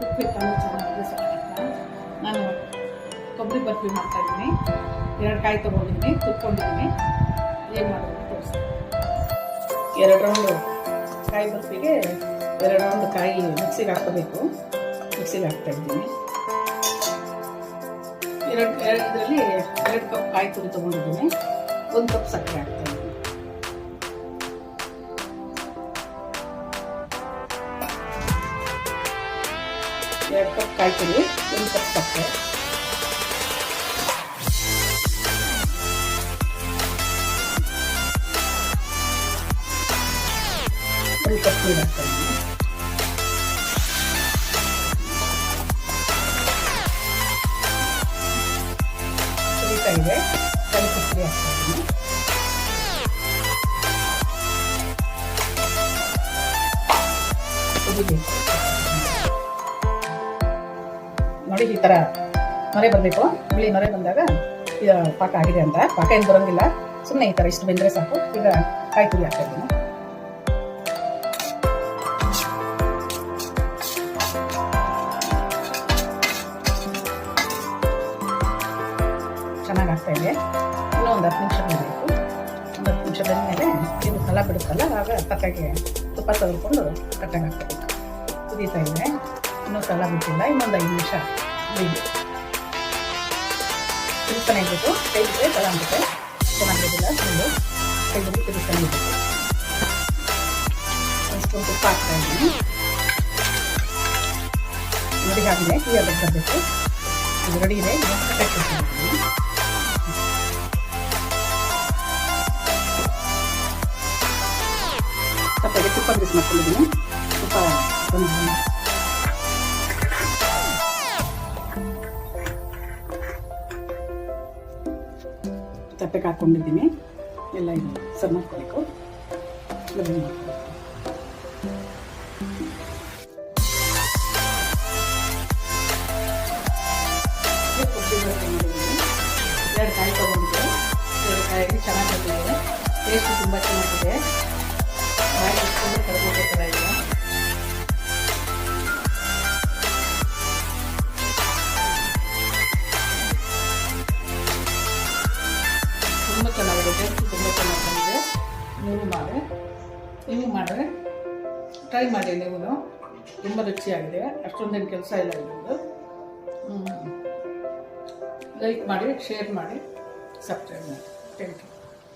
ಉಪ್ಪಿಟ್ಟನ್ನು ಚೆನ್ನಾಗಿದೆ ಸರ್. ನಾನು ಕೊಬ್ಬರಿ ಬರ್ಫಿ ಮಾಡ್ತಾಯಿದ್ದೀನಿ. 2 ಕಾಯಿ ತೊಗೊಂಡಿದ್ದೀನಿ, ತುರ್ಕೊಂಡಿದ್ದೀನಿ. ಏನು ಮಾಡೋದು ತೋರಿಸ್ತೀನಿ. 2 ರೌಂಡು ಕಾಯಿ ಬರ್ಫಿಗೆ 2 ರೌಂಡ್ ಕಾಯಿ ಮಿಕ್ಸಿಗೆ ಹಾಕೋಬೇಕು. ಮಿಕ್ಸಿಗೆ ಹಾಕ್ತಾಯಿದ್ದೀನಿ. ಇದರಲ್ಲಿ 2 ಕಪ್ ಕಾಯಿ ತುರಿ ತೊಗೊಂಡಿದ್ದೀನಿ. 1 ಕಪ್ ಸಕ್ಕರೆ ಹಾಕ್ತಾಯಿದ್ದೀನಿ. 2 ಕಪ್ ಕಾಯಿ ತುರಿ, 1 ಕಪ್ ಸಕ್ಕರೆ, 1 ಕಪ್ ನೀರು ಹಾಕ್ತಾಯಿದ್ದೀನಿ. ಕುದೀತಾ ಇದೆ, ಕೈ ಕುಕ್ಕರಿ ಹಾಕ್ತಾಯಿದ್ದೀನಿ. ಕುದಿಬೇಕು ನೋಡಿ. ಈ ಥರ ನೊರೆ ಬರಬೇಕು. ಬಿಳಿ ನೊರೆ ಬಂದಾಗ ಇದು ಪಾಕ ಆಗಿದೆ ಅಂತ. ಪಾಕ ಏನು ಬರೋಂಗಿಲ್ಲ, ಸುಮ್ಮನೆ ಈ ಥರ ಇಷ್ಟು ಬೆಂದರೆ ಸಾಕು. ಈಗ ಕಾಯಿ ತುರಿ ಹಾಕ್ತಾ ಇದ್ದೀನಿ. ಚೆನ್ನಾಗಿ ಆಗ್ತಾ ಇದೆ. ಇನ್ನೂ ಒಂದು 10 ನಿಮಿಷ ಬೇಕು. ಒಂದು 10 ನಿಮಿಷ ಬೆಂದಮೇಲೆ ಇದು ಕಲ ಬಿಡುತ್ತಲ್ಲ, ಆಗ ಕಟ್ಟಾಗಿ ತುಪ್ಪ ತೆಗೆದುಕೊಂಡು ಕಟ್ಟಾಗಿ ಹಾಕ್ಕೋಬೇಕು. ಕುದೀತಾ ಇದೆ, ಇನ್ನೂ ಕಲ ಬಿಟ್ಟಿಲ್ಲ. ಇನ್ನೊಂದು 5 ನಿಮಿಷ ಬೇಯಿಸಿ ತಿರುಸ್ತಾನೆ ಇರಬೇಕು. ಕೈ ಬಿಟ್ಟರೆ ಕಲ ಆಗುತ್ತೆ, ಚೆನ್ನಾಗಿರೋದಿಲ್ಲ. ಸುಮ್ಮನೆ ಕೈ ಬಿಟ್ಟು ತಿರುಸ್ತಾನೆ ಇರಬೇಕು. ಒಂದು ಸ್ಪೂನ್ ತುಪ್ಪ ಹಾಕ್ತಾ ಇದ್ದೀನಿ. ನೋಡಿ ಆಗಿದೆ, ಟೀ ಅದಕ್ಕೆ ಬರಬೇಕು. ಇದು ರೆಡಿ ಇದೆ. ಇದು ಕಟ್ಟಾಗಿ ತಪ್ಪಗೆ ತುಪ್ಪ ಬಿಸಿ ಮಾಡ್ಕೊಂಡಿದ್ದೀನಿ. ತುಪ್ಪ ತಪ್ಪೆಗೆ ಹಾಕ್ಕೊಂಡಿದ್ದೀನಿ. ಎಲ್ಲ ಇದು ಸರ್ವ್ ಮಾಡ್ಕೋಬೇಕು. ಲಭ್ಯ ಮಾಡ್ಕೋಬೇಕು. 2 ಕಾಯಿ ತೊಗೊಂಡಿದ್ದೆ. 2 ಕಾಯಿಗೆ ಚೆನ್ನಾಗಿ ಬಂದಿದೆ. ಟೇಸ್ಟ್ ತುಂಬ ಚೆನ್ನಾಗಿದೆ. ಬಾಯಿ ಇಟ್ಕೊಂಡು ಕರ್ಗೋಗೋ ಥರ ಇದೆ. ತುಂಬ ಚೆನ್ನಾಗಿದೆ. ಟೇಸ್ಟ್ ತುಂಬ ಚೆನ್ನಾಗಿ ಬಂದಿದೆ. ನೀವು ಮಾಡಿದ್ರೆ ಟ್ರೈ ಮಾಡಿ. ನೀವು ತುಂಬ ರುಚಿಯಾಗಿದೆ. ಅಷ್ಟೊಂದೇನು ಕೆಲಸ ಇಲ್ಲ ಇರೋದು. ಲೈಕ್ ಮಾಡಿ, ಶೇರ್ ಮಾಡಿ, ಸಬ್ಸ್ಕ್ರೈಬ್ ಮಾಡಿ. Thank you.